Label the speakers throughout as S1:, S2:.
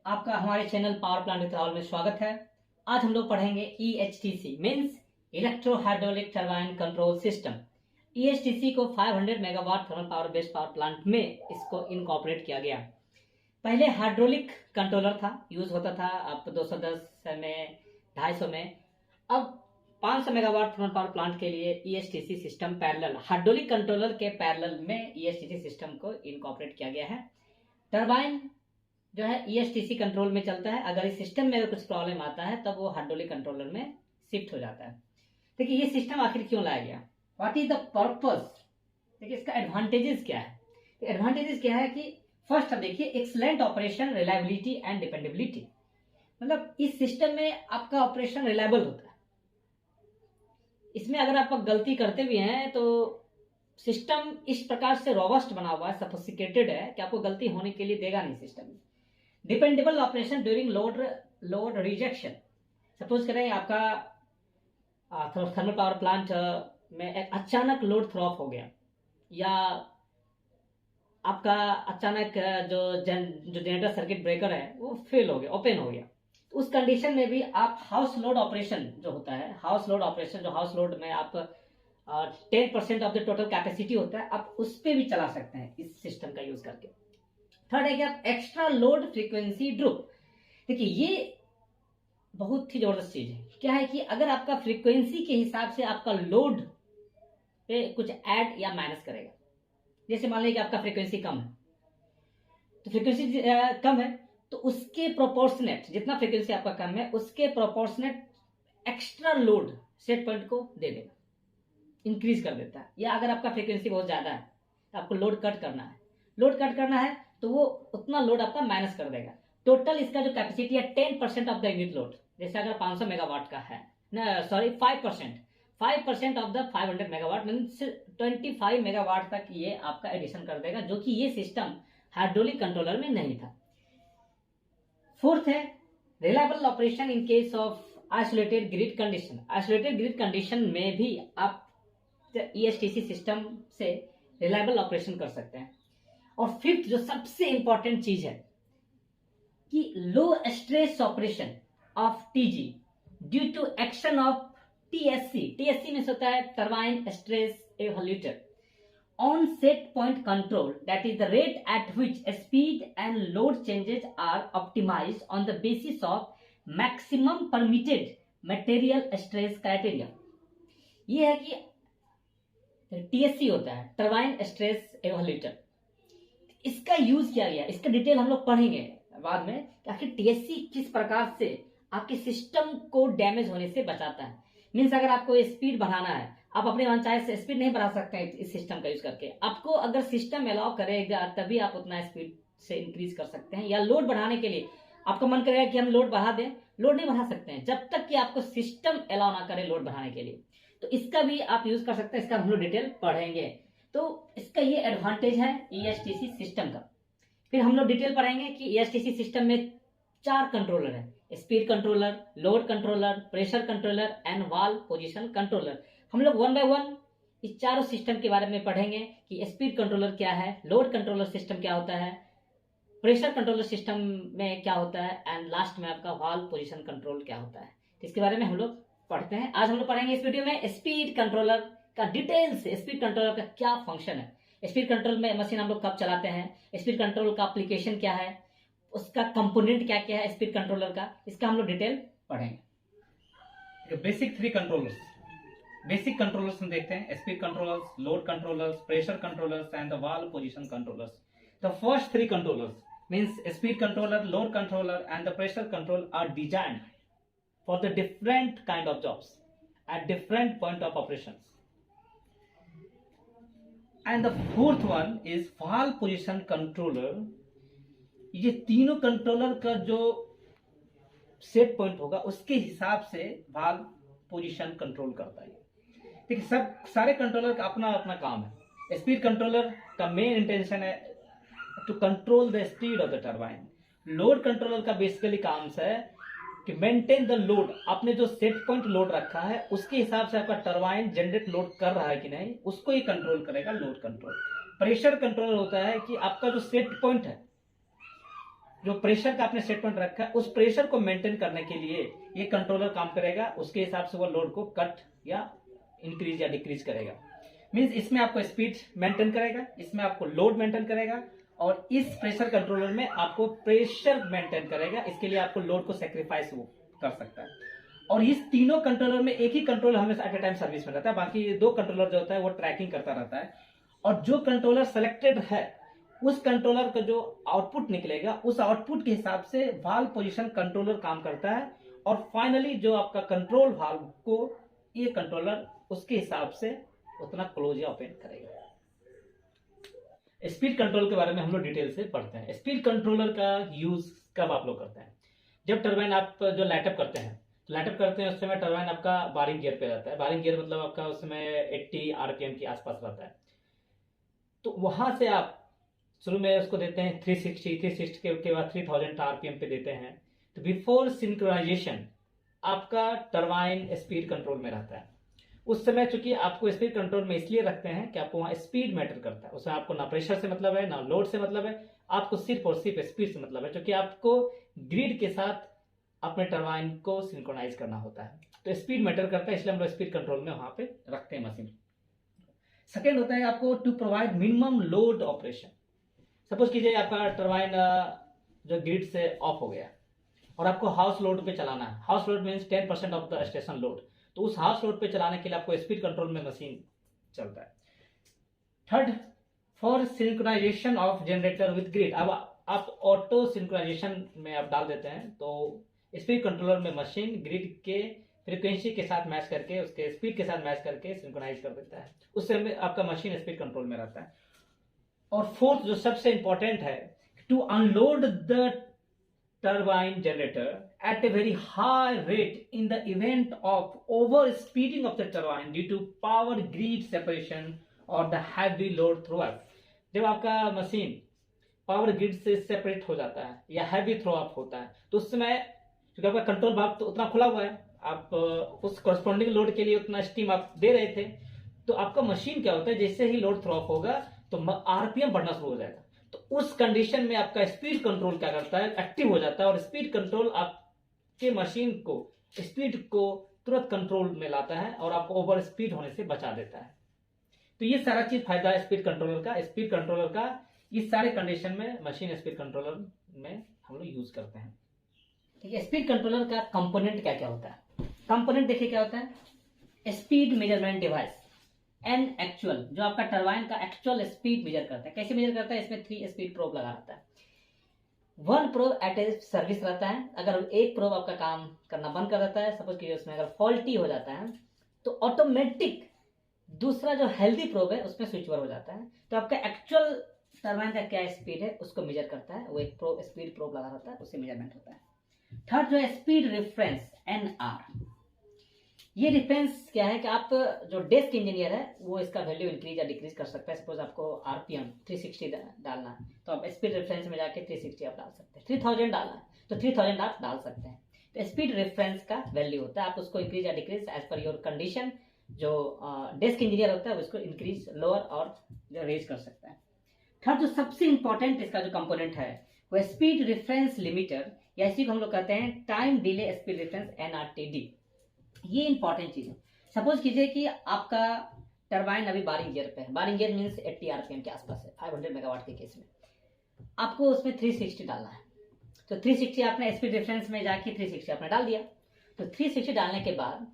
S1: आपका हमारे channel power plant with Rahul में स्वागत है। आज हम लोग पढ़ेंगे EHTC means electro hydraulic turbine control system. EHTC को 500 megawatt thermal power based power plant में इसको इनकॉर्पोरेट किया गया। पहले हाइड्रोलिक कंट्रोलर था, यूज होता था अब 210 में 250 में। अब 500 मेगावाट थर्मल पावर प्लांट के लिए EHTC system parallel hydraulic controller के पैरेलल में EHTC सिस्टम को इनकॉर्पोरेट किया गया है। टरबाइन जो है EHTC कंट्रोल में चलता है। अगर इस सिस्टम में कुछ प्रॉब्लम आता है तब वो हाइड्रोलिक कंट्रोलर में शिफ्ट हो जाता है। देखिए ये सिस्टम आखिर क्यों लाया गया, व्हाट इज द पर्पस। देखिए इसका एडवांटेजेस क्या है। तो एडवांटेजेस क्या है कि फर्स्ट देखिए excellent operation, reliability and dependability. मतलब इस सिस्टम में आपका ऑपरेशन रिलायबल होता है। इसमें अगर आप गलती करते भी हैं तो सिस्टम इस प्रकार से रोबस्ट बना हुआ है, सफिस्टिकेटेड है कि आपको गलती होने के लिए देगा नहीं system. Dependable operation during load rejection. Suppose करें आपका थर्मल पावर प्लांट में एक अचानक लोड थ्रो ऑफ हो गया, या आपका अचानक जो जनरेटर सर्किट ब्रेकर है वो फेल हो गया, ओपन हो गया। तो उस कंडीशन में भी आप हाउस लोड ऑपरेशन जो होता है, हाउस लोड ऑपरेशन जो हाउस लोड में आप 10% ऑफ द टोटल कैपेसिटी होता है, आप उस पर भी चला सकते हैं इस सिस्टम का यूज करके। थर्ड है कि आप एक्स्ट्रा लोड फ्रीक्वेंसी ड्रॉप। देखिए ये बहुत ही जबरदस्त चीज है। क्या है कि अगर आपका फ्रीक्वेंसी के हिसाब से आपका लोड पे कुछ ऐड या माइनस करेगा, जैसे मान लीजिए कि आपका फ्रीक्वेंसी कम है, तो फ्रीक्वेंसी कम है तो उसके प्रोपोर्शनेट, जितना फ्रीक्वेंसी आपका कम है उसके proportionate extra load set point को दे देगा, इंक्रीज कर देता है। या अगर आपका फ्रीक्वेंसी बहुत ज्यादा है तो आपको लोड कट करना है तो वो उतना लोड आपका माइनस कर देगा। टोटल इसका जो कैपेसिटी है 10% ऑफ द यूनिट लोड। जैसे अगर 500 मेगावाट का है, 5% of the 500 megawatt means 25 megawatt तक ये आपका एडिशन कर देगा, जो कि ये सिस्टम हाइड्रोलिक कंट्रोलर में नहीं था। फोर्थ है reliable operation in case of isolated grid condition. Isolated grid condition में भी आप EHTC सिस्टम से रिलायबल ऑपरेशन कर सकते हैं। और फिफ्थ जो सबसे इंपॉर्टेंट चीज है कि low stress operation of TG due to action of TSC में होता है turbine stress evaluator on set point control, that is the rate at which speed and load changes are optimised on the basis of maximum permitted material stress criteria. ये है कि TSC होता है turbine stress evaluator. इसका use किया गया, इसका detail हम लोग पढ़ेंगे बाद में कि आखिर TSC किस प्रकार से आपके सिस्टम को डैमेज होने से बचाता है। मीन्स अगर आपको स्पीड बढ़ाना है, आप अपने मनचाहे से स्पीड नहीं बढ़ा सकते हैं इस सिस्टम का यूज करके। आपको अगर सिस्टम अलाउ करेगा तभी आप उतना स्पीड से इंक्रीज कर सकते हैं। या लोड बढ़ाने के लिए आपका मन करेगा कि हम लोड बढ़ा दें, लोड नहीं बढ़ा सकते हैं जब तक कि आपको सिस्टम अलाउ ना करे लोड बढ़ाने के लिए। तो इसका भी आप यूज कर सकते हैं, इसका हम लोग डिटेल पढ़ेंगे। तो इसका ये एडवांटेज है EHTC सिस्टम का। फिर हम लोग डिटेल पढ़ेंगे कि EHTC सिस्टम में 4 कंट्रोलर है, speed controller, load controller, pressure controller and valve position controller. हम लोग 1 बाय 1 इस चारों सिस्टम के बारे में पढ़ेंगे कि स्पीड कंट्रोलर क्या है, लोड कंट्रोलर सिस्टम क्या होता है, प्रेशर कंट्रोलर सिस्टम में क्या होता है, एंड लास्ट में आपका वाल्व पोजीशन कंट्रोल क्या होता है। तो इसके बारे में हम लोग पढ़ते हैं। आज हम लोग पढ़ेंगे इस वीडियो में स्पीड कंट्रोलर का डिटेल से, स्पीड कंट्रोलर का क्या फंक्शन है, स्पीड कंट्रोल में मशीन हम लोग कब चलाते हैं, स्पीड कंट्रोल का एप्लीकेशन क्या है, उसका कंपोनेंट क्या क्या है स्पीड कंट्रोलर का, इसका हम लोग डिटेल पढ़ेंगे।
S2: बेसिक 3 कंट्रोलर्स, बेसिक कंट्रोलर्स हम देखते हैं, speed controllers, load controllers, pressure controllers and the valve position controllers. The first 3 controllers means speed controller, load controller and the pressure control are designed for the different kind of jobs at different point of operations. And the fourth one is valve position controller. ये तीनों controller का जो set point होगा उसके हिसाब से valve position control करता है। देखिए सब सारे कंट्रोलर का अपना अपना काम है। स्पीड कंट्रोलर का मेन इंटेंशन है to control the speed of the turbine. Load controller का बेसिकली काम है कि मेंटेन द लोड, आपने जो सेट पॉइंट लोड रखा है उसके हिसाब से आपका टरबाइन जनरेट लोड कर रहा है कि नहीं, उसको ही कंट्रोल करेगा लोड कंट्रोल। प्रेशर कंट्रोल होता है कि आपका जो सेट पॉइंट है जो प्रेशर का आपने सेट पॉइंट रखा है उस प्रेशर को मेंटेन करने के लिए ये कंट्रोलर काम करेगा, उसके हिसाब से वो लोड को कट या इंक्रीज या डिक्रीज करेगा। मींस इसमें आपको स्पीड मेंटेन करेगा, इसमें आपको लोड मेंटेन करेगा, और इस प्रेशर कंट्रोलर में आपको प्रेशर मेंटेन करेगा। इसके लिए आपको लोड को सेक्रीफाइस वो कर सकता है। और इस तीनों कंट्रोलर में एक ही कंट्रोलर हमेशा एट ए टाइम सर्विस में रहता है, बाकी दो कंट्रोलर जो होता है वो ट्रैकिंग करता रहता है। और जो कंट्रोलर सेलेक्टेड है उस कंट्रोलर का जो आउटपुट निकलेगा उस आउटपुट के हिसाब से वाल्व पोजीशन कंट्रोलर काम करता है, और फाइनली जो आपका कंट्रोल वाल्व को ये कंट्रोलर उसके हिसाब से उतना क्लोज या ओपन करेगा। स्पीड कंट्रोल के बारे में हम लोग डिटेल से पढ़ते हैं। स्पीड कंट्रोलर का यूज कब आप लोग करते हैं? जब टरबाइन आप जो लाइटअप करते हैं, उस समय टरबाइन आपका बारिंग गियर पे रहता है। बारिंग गियर मतलब आपका उस समय 80 आरपीएम के आसपास रहता है। तो वहां से आप शुरू में उसको देते हैं 360 के बाद 3000 आरपीएम पे देते हैं। तो बिफोर सिंक्रोनाइजेशन आपका टरबाइन स्पीड कंट्रोल में रहता है। उस समय चूंकि आपको स्पीड कंट्रोल में इसलिए रखते हैं कि आपको वहां स्पीड मैटर करता है, उसमें आपको ना प्रेशर से मतलब है ना लोड से मतलब है, आपको सिर्फ और सिर्फ स्पीड से मतलब है, क्योंकि आपको ग्रिड के साथ अपने टरबाइन को सिंक्रोनाइज करना होता है। तो स्पीड मैटर करता है, इसलिए हम लोग स्पीड कंट्रोल में वहां पे रखते हैं मशीन। सेकेंड होता है आपको to provide minimum load operation. Suppose कीजिए आपका टरबाइन जो ग्रिड से ऑफ हो गया और आपको हाउस लोड पे चलाना है। House load means 10% of the station load. तो उस हाउस लोड पे चलाने के लिए आपको स्पीड कंट्रोल में मशीन चलता है। Third, for synchronization of generator with grid. अब आप ऑटो सिंक्रोनाइजेशन में आप डाल देते हैं तो स्पीड कंट्रोलर में मशीन ग्रिड के फ्रीक्वेंसी के साथ मैच करके उसके स्पीड के साथ मैच करके सिंक्रोनाइज कर देता है, उससे आपका मशीन स्पीड कंट्रोल में रहता है। और फोर्थ जो सबसे इंपॉर्टेंट है, to unload the turbine generator at a very high rate in the event of overspeeding of the turbine due to power grid separation or the heavy load throw up। जब आपका machine power grid से separate हो जाता है या heavy throw up होता है तो उस समय क्योंकि आपका कंट्रोल भाग तो उतना खुला हुआ है, आप उस कॉरस्पॉन्डिंग लोड के लिए उतना स्टीम आप दे रहे थे, तो आपका मशीन क्या होता है जैसे ही लोड थ्रो अप होगा तो आरपीएम बढ़ना शुरू हो जाएगा। तो उस कंडीशन में आपका स्पीड कंट्रोल क्या करता है, एक्टिव हो जाता है, और स्पीड कंट्रोल आपके मशीन को स्पीड को तुरंत कंट्रोल में लाता है और आपको ओवर स्पीड होने से बचा देता है। तो ये सारा चीज फायदा है स्पीड कंट्रोलर का। स्पीड कंट्रोलर का इस सारे कंडीशन में मशीन स्पीड कंट्रोलर में हम लोग यूज करते हैं। ठीक है, स्पीड कंट्रोलर का कंपोनेंट क्या क्या होता है? कंपोनेंट देखिए क्या होता है, speed measurement device and actual, जो आपका टरबाइन का एक्चुअल स्पीड मेजर करता है। कैसे मेजर करता है? इसमें 3 स्पीड प्रोब लगा रहता है। 1 प्रोब एट ए सर्विस रहता है। अगर एक प्रोब आपका काम करना बंद कर देता है, सपोज कि उसमें अगर फॉल्टी हो जाता है तो ऑटोमेटिक दूसरा जो हेल्दी प्रोब है उसमें स्विच ओवर हो जाता है। तो आपका एक्चुअल टरबाइन का क्या स्पीड है उसको मेजर करता है, वो एक प्रोब स्पीड प्रोब लगा रहता है, उससे मेजरमेंट होता है। थर्ड जो है स्पीड रेफरेंस NR। ये डिफरेंस क्या है कि आप जो डेस्क इंजीनियर है वो इसका वैल्यू इंक्रीज या डिक्रीज कर सकता है। सपोज आपको आरपीएम 360 डालना है तो आप स्पीड रेफरेंस में जाके 360 आप डाल सकते हैं। 3000 डालना है तो 3000 आप डाल सकते हैं। तो स्पीड रेफरेंस का वैल्यू होता है, आप उसको इंक्रीज या decrease as per your condition, जो डेस्क इंजीनियर होता है उसको इंक्रीज लोअर और जो रेज कर सकता है। थर्ड जो सबसे इंपॉर्टेंट इसका जो कंपोनेंट है वो स्पीड रेफरेंस लिमिटर, या इसी को हम लोग कहते हैं time delay speed reference NRTD। ये इंपॉर्टेंट चीज है। सपोज कीजिए कि आपका टरबाइन अभी बारिंग गियर पे है। बारिंग गियर मींस 80 आरपीएम के आसपास है। 500 मेगावाट के केस में आपको उसमें 360 डालना है। तो 360 आपने स्पीड रेफरेंस में जाके 360 आपने डाल दिया। तो 360 डालने के बाद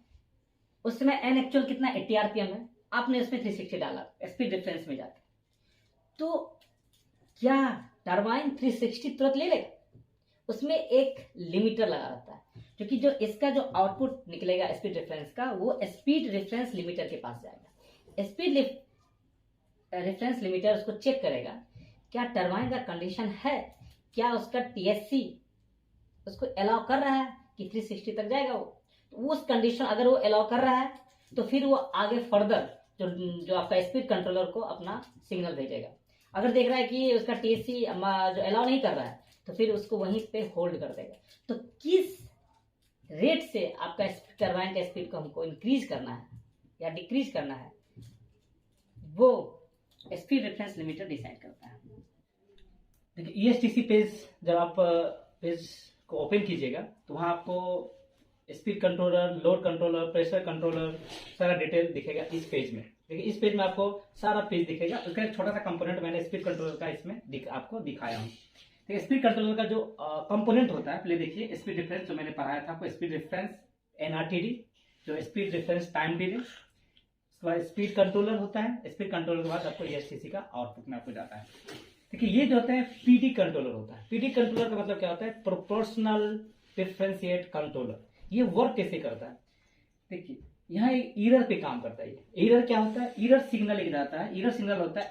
S2: उस समय एन एक्चुअल कितना 80 आरपीएम है, आपने उसमें 360 डाला स्पीड रेफरेंस में जाके, तो क्या टरबाइन 360 तुरंत ले लेगा? उसमें एक लिमिटर लगा रहता है, क्योंकि जो इसका जो आउटपुट निकलेगा स्पीड रेफरेंस का वो स्पीड रेफरेंस लिमिटर के पास जाएगा। स्पीड रेफरेंस लिमिटर उसको चेक करेगा क्या टरबाइन का कंडीशन है, क्या उसका TSC उसको अलाउ कर रहा है कि 360 तक जाएगा वो। तो उस कंडीशन अगर वो अलाउ कर रहा है तो फिर वो आगे फर्दर जो आपका स्पीड कंट्रोलर को अपना सिग्नल भेजेगा। अगर देख रहा है कि उसका TSC जो अलाउ नहीं कर रहा है तो फिर उसको वहीं पे होल्ड कर देगा। तो किस रेट से आपका टरबाइन का स्पीड को हमको इंक्रीज करना है या डिक्रीज करना है वो स्पीड रेफरेंस लिमिटर डिसाइड करता है। देखिए ESTC पेज जब आप पेज को ओपन कीजिएगा तो वहाँ आपको speed controller, load controller, pressure controller सारा डिटेल दिखेगा इस पेज में। देखिए इस पेज में आपको सारा पेज दिखेगा। उसका एक छोटा सा कंपोनेंट मैंने स्पीड कंट्रोलर का इसमें आपको दिखाया हूँ। ठीक है, स्पीड कंट्रोलर का जो कंपोनेंट होता है, पहले देखिए स्पीड डिफरेंस जो मैंने पढ़ाया था आपको, स्पीड डिफरेंस NRTD, जो स्पीड डिफरेंस टाइम डिले, उसके बाद स्पीड कंट्रोलर होता है। स्पीड कंट्रोलर के बाद आपको ESTC का आउटपुट में आपको जाता है। देखिए ये जो होता है PD कंट्रोलर होता है। PD कंट्रोलर का मतलब क्या होता है? Proportional differentiate controller. ये वर्क कैसे करता है? देखिए यहाँ एरर पे काम करता है। ये एरर क्या होता है? एरर सिग्नल एक जाता है। एरर सिग्नल होता है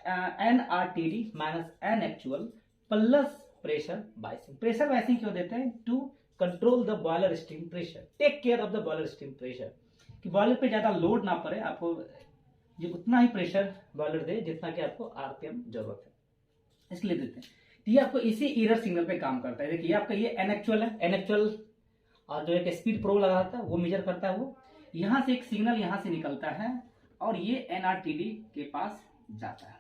S2: NRTD minus N actual plus pressure biasing. Pressure biasing क्यों देते हैं? To control the boiler steam pressure, take care of the boiler steam pressure, कि बॉयलर पे ज्यादा लोड ना पड़े, आपको ये उतना ही प्रेशर बॉयलर दे जितना कि आपको RPM जरूरत है, इसलिए देते हैं। तो ये आपको इसी एरर सिग्नल पे काम करता है। देखिए आपका ये N एक्चुअल है। N एक्चुअल और जो एक स्पीड प्रो लगा था वो मेजर करता है। वो यहां से एक सिग्नल यहां से निकलता है और ये NRTD के पास जाता है।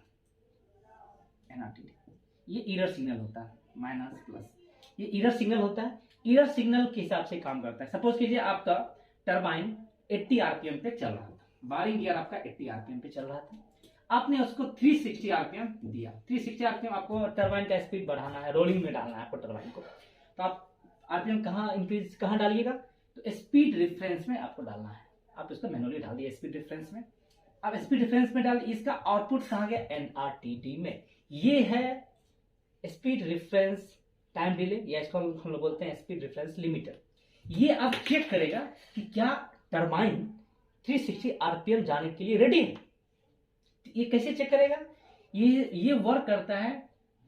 S2: NRTD ये एरर सिग्नल होता है, माइनस प्लस, ये एरर सिग्नल होता है। एरर सिग्नल के हिसाब से काम करता है। सपोज कीजिए आपका टरबाइन 80 RPM पे चल रहा था, बारिंग गियर आपका 80 RPM पे चल रहा था, आपने उसको 360 RPM दिया। 360 RPM आपको टरबाइन का स्पीड बढ़ाना है, रोलिंग में डालना है आपको टरबाइन को, तो आप RPM कहाँ इंक्रीज कहाँ डालिएगा? तो स्पीड रेफरेंस में आपको डालना है। आप इसको मैनुअली डाल दिए स्पीड रेफरेंस में। अब स्पीड रेफरेंस में डाल, इसका आउटपुट कहाँ गया? NRTD में। ये है स्पीड रेफरेंस टाइम डिले, या इसको हम लोग बोलते हैं स्पीड रेफरेंस लिमिटर। ये अब चेक करेगा कि क्या टरबाइन 360 RPM जाने के लिए रेडी है। ये कैसे चेक करेगा? ये वर्क करता है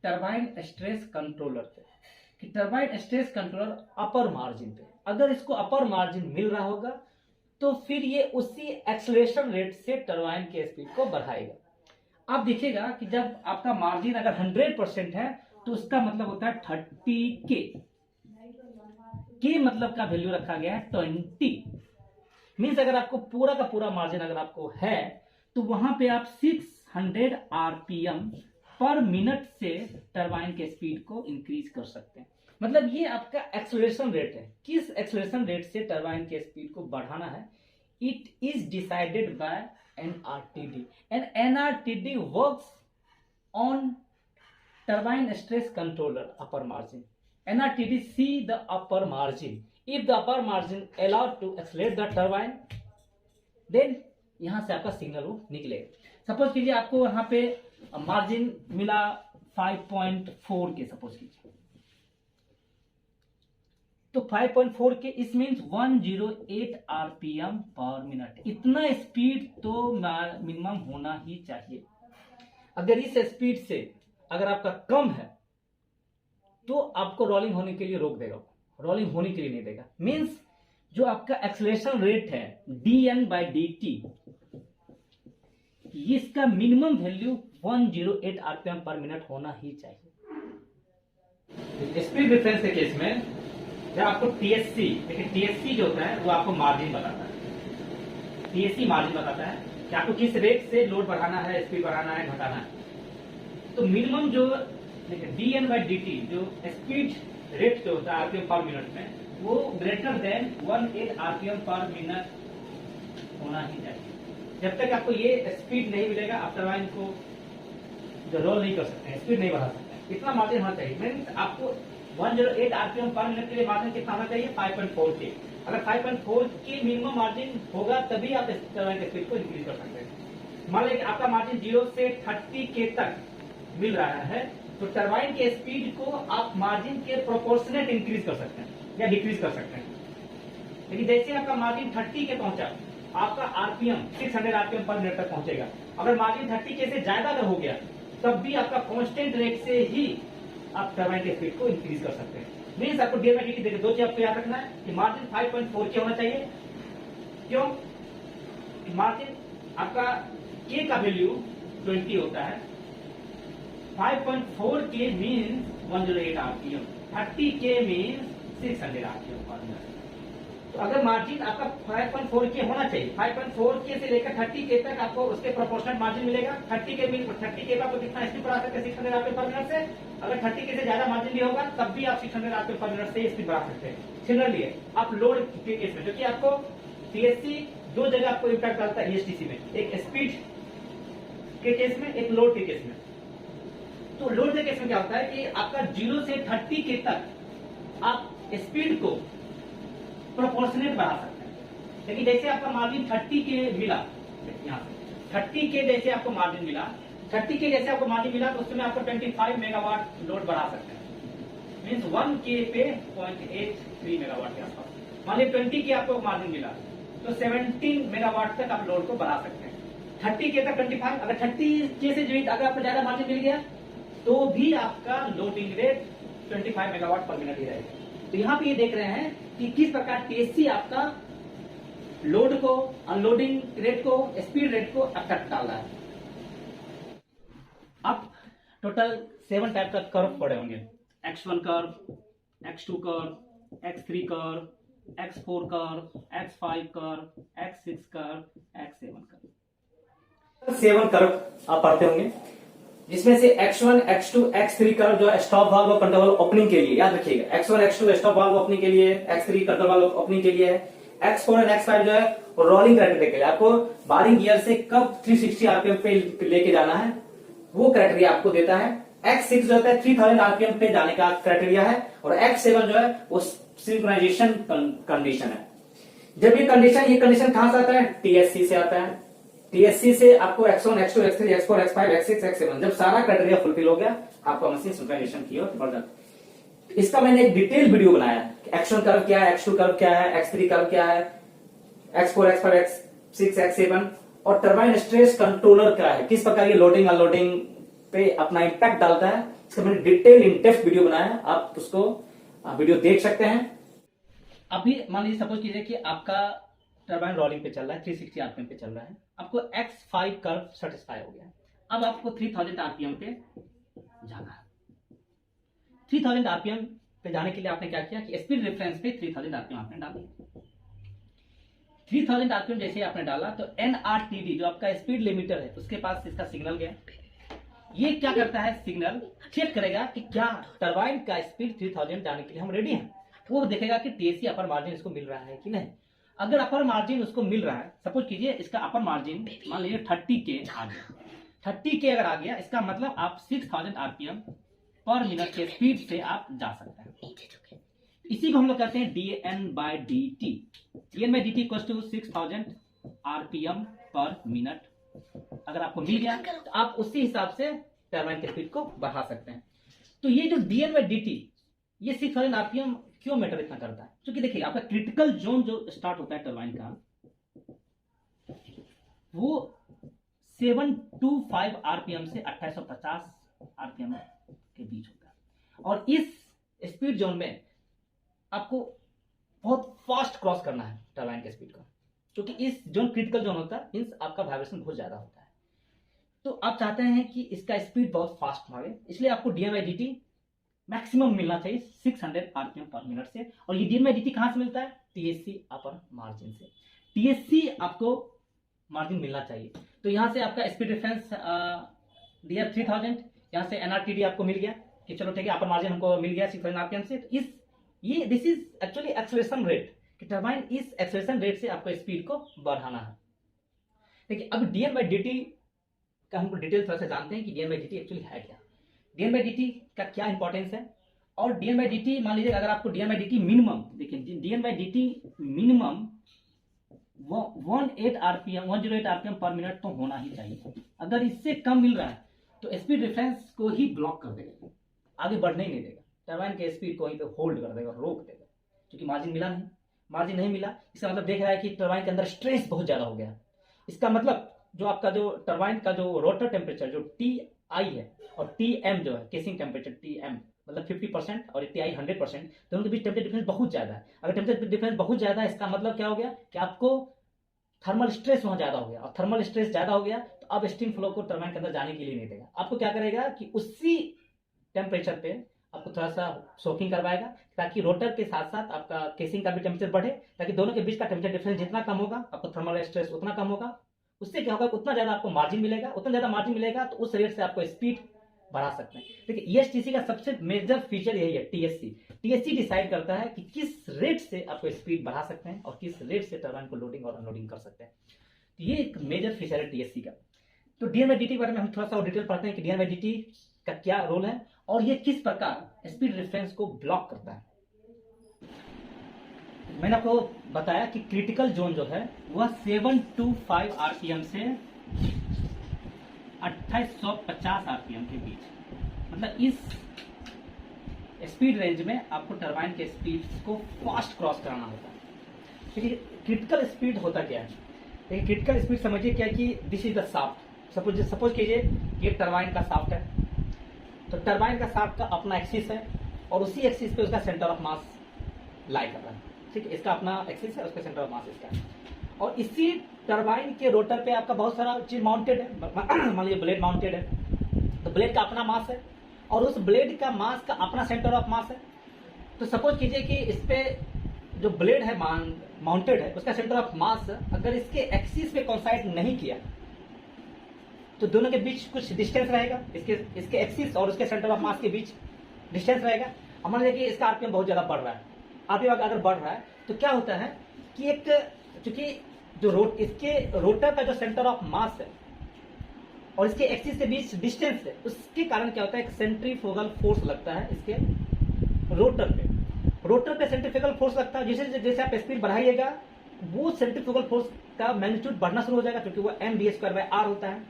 S2: टरबाइन स्ट्रेस कंट्रोलर पे, कि टरबाइन स्ट्रेस कंट्रोलर अपर मार्जिन पे, अगर इसको अपर मार्जिन मिल रहा होगा तो फिर ये उसी एक्सेलरेशन रेट से टरबाइन के स्पीड को बढ़ाएगा। आप देखिएगा कि जब आपका मार्जिन अगर 100% है तो उसका मतलब होता है 30K। के मतलब का वैल्यू रखा गया है 20। मीन्स अगर आपको पूरा का पूरा मार्जिन अगर आपको है तो वहां पे आप 600 RPM पर मिनट से टरबाइन के स्पीड को इंक्रीज कर सकते हैं। मतलब ये आपका एक्सेलरेशन रेट है, किस एक्सेलरेशन रेट से टरबाइन के स्पीड को बढ़ाना है। It is decided by NRTD and NRTD works on turbine stress controller upper margin. NRTD see the upper margin. If the upper margin allowed to accelerate the turbine, then यहां से आपका signal वो निकलेगा। Suppose कीजिए आपको यहाँ पे margin मिला 5.4 के, सपोज कीजिए तो 5.4 के, इस मीन्स 108 RPM पर मिनट। इतना स्पीड तो मिनिमम होना ही चाहिए। अगर इस स्पीड से अगर आपका कम है तो आपको रोलिंग होने के लिए रोक देगा, रोलिंग होने के लिए नहीं देगा। मीन्स जो आपका एक्सेलरेशन रेट है dN/dt, इसका मिनिमम वैल्यू 108 RPM पर मिनट होना ही चाहिए। स्पीड डिफरेंस के केस में जब आपको TSC, देखिए TSC जो होता है वो आपको मार्जिन बताता है। TSC मार्जिन बताता है कि आपको किस रेट से लोड बढ़ाना है, स्पीड बढ़ाना है, घटाना है। तो मिनिमम जो देखिए dN/dt जो स्पीड रेट जो होता है RPM पर मिनट में, वो ग्रेटर देन 18 RPM पर मिनट होना ही चाहिए। जब तक आपको ये स्पीड नहीं मिलेगा आप टरबाइन को जो रोल नहीं कर सकते, स्पीड नहीं बढ़ा सकते। इतना मार्जिन होना चाहिए। मीन्स आपको 108 RPM पर मिनट के लिए मार्जिन कितना होना चाहिए? 5.4 के। अगर 5.4 के मिनिमम मार्जिन होगा तभी आप टरबाइन के स्पीड को इंक्रीज कर सकते हैं। मान लीजिए आपका मार्जिन 0 से 30K तक मिल रहा है तो टरबाइन के स्पीड को आप मार्जिन के प्रोपोर्शनेट इंक्रीज कर सकते हैं या डिक्रीज कर सकते हैं। लेकिन जैसे आपका मार्जिन 30K पहुंचा, आपका RPM 600 RPM पर मिनट तक पहुंचेगा। अगर मार्जिन 30K से ज्यादा अगर हो गया तब भी आपका कांस्टेंट रेट से ही आप टरबाइन के स्पीड को इंक्रीज कर सकते हैं। मीन्स आपको dN/dt देखिए, दो चीज आपको याद रखना है कि मार्जिन 5.4K होना चाहिए। क्यों? मार्जिन आपका K का वैल्यू 20 होता है, 5.4K means 108 RPM, 30K means 600 RPM पर मिनट। तो अगर मार्जिन आपका 5.4K होना चाहिए, 5.4K से लेकर 30K तक आपको उसके प्रोपोर्शनल मार्जिन मिलेगा। 30K का तो कितना स्पीड बढ़ा सकते हैं 600 RPM पर मिनट से। अगर 30K से ज्यादा मार्जिन भी होगा तब भी आप 600 आरपीएम पर मिनट से स्पीड बढ़ा सकते हैं। सिमिलरली आप लोड के केस में, क्योंकि आपको टीएससी दो जगह आपको इम्पैक्ट डालता है ईएसटीसी में, एक स्पीड के केस में, एक लोड के केस में। तो लोड के केस में क्या होता है कि आपका 0 से 30K तक आप स्पीड को प्रोपोर्शनेट बढ़ा सकते हैं। लेकिन जैसे आपका मार्जिन 30K मिला, यहाँ 30K जैसे आपको मार्जिन मिला, 30K जैसे आपको मार्जिन मिला तो उसमें आपको 25 मेगावाट लोड बढ़ा सकते हैं। मीन्स 1K पे 0.83 मेगावाट के आसपास। मान लीजिए 20K आपको मार्जिन मिला तो 17 मेगावाट तक आप लोड को बढ़ा सकते हैं। 30K तक 25, अगर 30K से अगर आपको ज्यादा मार्जिन मिल गया तो भी आपका loading rate 25 megawatt per minute ही रहेगा। तो यहाँ पे ये देख रहे हैं कि किस प्रकार टीएससी आपका लोड को, अनलोडिंग रेट को, स्पीड रेट को अफेक्ट डाल रहा है। अब टोटल 7 टाइप का कर्व पड़े होंगे। X1 curve, X2 curve, X3 curve, X4 curve, X5 curve, X6 curve, X7 curve. 7 curve आप पढ़ते होंगे, जिसमें से X1, X2, X3 कर्व जो है स्टॉप वाल्व और कंट्रोल वाल्व ओपनिंग के लिए, याद रखिएगा। X1, X2 stop valve opening के लिए, X3 कंट्रोल वाल्व ओपनिंग के लिए है। X4 और X5 जो है रोलिंग क्राइटेरिया के लिए, आपको बारिंग गियर से कब 360 आरपीएम पे लेके जाना है वो क्राइटेरिया आपको देता है। X6 जो होता है 3000 आरपीएम पे जाने का क्राइटेरिया है, और X7 जो है वो सिंक्रोनाइजेशन कंडीशन है। जब ये कंडीशन कहां से आता है? टीएससी से आता है। टीएससी से आपको X1, X2, X3, X4, X5, X6, X7 जब सारा क्राइटेरिया फुलफिल हो गया, आपका मशीन सिंक्रोनाइजेशन की ओर बढ़ जाता है। इसका मैंने एक डिटेल वीडियो बनाया है। X1 कर्व क्या है, X2 कर्व क्या है, X3 कर्व क्या है, X4, X5, X6, X7 और टरबाइन स्ट्रेस कंट्रोलर क्या है, किस प्रकार ये लोडिंग अनलोडिंग पे अपना इम्पैक्ट डालता है, इसका मैंने डिटेल इन डेप्थ वीडियो बनाया है। आप उसको वीडियो देख सकते हैं। अभी मान लीजिए सपोज कीजिए कि आपका टरबाइन रोलिंग पे चल रहा है, 360 आरपीएम पे चल रहा है, आपको X5 कर्व सेटिस्फाई हो गया, अब आपको 3000 आरपीएम पे जाना है। 3000 आरपीएम पे जाने के लिए आपने क्या किया कि स्पीड रेफरेंस पे 3000 आरपीएम आपने डाल दिया। 3000 आरपीएम जैसे आपने डाला तो NRTD जो आपका स्पीड लिमिटर है उसके पास इसका सिग्नल गया। ये क्या करता है, सिग्नल चेक करेगा कि क्या टरबाइन का स्पीड 3000 जाने के लिए हम रेडी हैं। वो देखेगा कि टीएससी अपर मार्जिन इसको मिल रहा है कि नहीं। अगर अपर मार्जिन उसको मिल रहा है, सपोज कीजिए इसका अपर मार्जिन मान लीजिए 30K आ गया, 30K अगर आ गया इसका मतलब आप 6000 आरपीएम पर मिनट के स्पीड से आप जा सकते हैं। इसी को हम लोग कहते हैं dN/dt। dN/dt equals to 6000 RPM per minute. अगर आपको मिल गया तो आप उसी हिसाब से टरबाइन के स्पीड को बढ़ा सकते हैं। तो ये जो dN/dt ये 6000 आरपीएम क्यों मैटर इतना करता है? क्योंकि देखिए आपका क्रिटिकल जोन जो स्टार्ट होता है टरबाइन का वो 725 आरपीएम से 2850 आरपीएम के बीच होता है, और इस स्पीड जोन में आपको बहुत फास्ट क्रॉस करना है टरबाइन के स्पीड का, क्योंकि इस जोन क्रिटिकल जोन होता है, मींस आपका वाइब्रेशन बहुत ज्यादा होता है। तो आप चाहते हैं कि इसका स्पीड बहुत फास्ट भागे, इसलिए आपको dN/dt मैक्सिमम मिलना चाहिए 600 आरपीएम पर मिनट से। और ये dN/dt कहां से मिलता है? टीएससी अपर मार्जिन से। टीएससी आपको मार्जिन मिलना चाहिए। तो यहां से आपका स्पीड रेफरेंस दिया 3000, यहां से NRTD आपको मिल गया कि चलो ठीक है अपर मार्जिन हमको मिल गया 600 आरपीएम से। तो ये this is actually acceleration rate, कि टरबाइन इस एक्सेलरेशन रेट से आपको स्पीड को बढ़ाना है। देखिए अब dN/dt का हमको डिटेल थोड़ा सा जानते हैं कि dN/dt एक्चुअली है क्या, dN/dt का क्या इंपॉर्टेंस है। और dN/dt मान लीजिए अगर आपको dN/dt मिनिमम, देखिए dN/dt minimum 108 RPM per minute तो होना ही चाहिए। अगर इससे कम मिल रहा है तो स्पीड रेफरेंस को ही ब्लॉक कर देगा, आगे बढ़ने ही नहीं देगा, टरबाइन के स्पीड को वहीं पे होल्ड कर देगा, रोक देगा, क्योंकि मार्जिन नहीं मिला। इसका मतलब देख रहा है कि टरबाइन के अंदर स्ट्रेस बहुत ज्यादा हो गया। इसका मतलब जो आपका जो टरबाइन का जो रोटर टेम्परेचर जो TI है और TM जो है केसिंग टेम्परेचर TM मतलब 50% और TI 100%, दोनों के बीच टेम्परेचर डिफरेंस बहुत ज्यादा है। अगर टेम्परेचर डिफरेंस बहुत ज्यादा है इसका मतलब क्या हो गया कि आपको थर्मल स्ट्रेस वहां ज्यादा हो गया, और थर्मल स्ट्रेस ज्यादा हो गया तो अब स्टीम फ्लो को टरबाइन के अंदर जाने के लिए नहीं देगा। आपको क्या करेगा कि उसी टेम्परेचर पे आपको थोड़ा सा सोकिंग करवाएगा, ताकि रोटर के साथ साथ आपका केसिंग का भी टेम्परेचर बढ़े, ताकि दोनों के बीच का टेम्परेचर डिफरेंस जितना कम होगा आपको थर्मल स्ट्रेस उतना कम होगा। उससे क्या होगा, उतना ज्यादा आपको मार्जिन मिलेगा, उतना ज्यादा मार्जिन मिलेगा तो उस रेट से आपको स्पीड बढ़ा सकते हैं। देखिए ईएसटीसी का सबसे मेजर फीचर यही है, टीएससी डिसाइड करता है कि किस रेट से आपको स्पीड बढ़ा सकते हैं और किस रेट से टरबाइन को लोडिंग और अनलोडिंग कर सकते हैं। तो ये एक मेजर फीचर है टीएससी का। तो डीएन/डीटी के बारे में हम थोड़ा सा और डिटेल पढ़ते हैं कि डीएन/डीटी का क्या रोल है और ये किस प्रकार स्पीड रेफरेंस को ब्लॉक करता है। मैंने आपको बताया कि क्रिटिकल जोन जो है वह 725 आरपीएम से 2850 आरपीएम के बीच, मतलब इस स्पीड रेंज में आपको टरबाइन के स्पीड को फास्ट क्रॉस कराना होता है। देखिए क्रिटिकल स्पीड होता क्या है, देखिए क्रिटिकल स्पीड समझिए क्या कि this is the shaft. Suppose कीजिए ये टरबाइन का शाफ्ट है, तो टरबाइन का शाफ्ट का अपना एक्सिस है और उसी एक्सिस पे उसका सेंटर ऑफ मास लाई कर रहा है। ठीक है, इसका अपना एक्सिस है, उसका सेंटर ऑफ मास इसका है और इसी टरबाइन के रोटर पे आपका बहुत सारा चीज माउंटेड है। मान लीजिए ब्लेड माउंटेड है, तो ब्लेड का अपना मास है और उस ब्लेड का मास का अपना सेंटर ऑफ मास है। तो सपोज कीजिए कि इस पे जो ब्लेड है माउंटेड है, उसका सेंटर ऑफ मास अगर इसके एक्सिस पे कोइंसाइड नहीं किया तो दोनों के बीच कुछ डिस्टेंस रहेगा, इसके एक्सिस और उसके सेंटर ऑफ मास के बीच डिस्टेंस रहेगा। अब मान लीजिए कि इसका आरपीएम बहुत ज्यादा बढ़ रहा है, आरपीएम अगर बढ़ रहा है तो क्या होता है कि एक चूंकि जो इसके रोटर का जो सेंटर ऑफ मास है और इसके एक्सिस के बीच डिस्टेंस है, उसके कारण क्या होता है, एक सेंट्रीफ्यूगल फोर्स लगता है इसके रोटर पे सेंट्रीफ्यूगल फोर्स लगता है। जैसे जैसे आप स्पीड बढ़ाइएगा वो सेंट्रीफ्यूगल फोर्स का मैग्नीट्यूड बढ़ना शुरू हो जाएगा, क्योंकि वो mv²r होता है।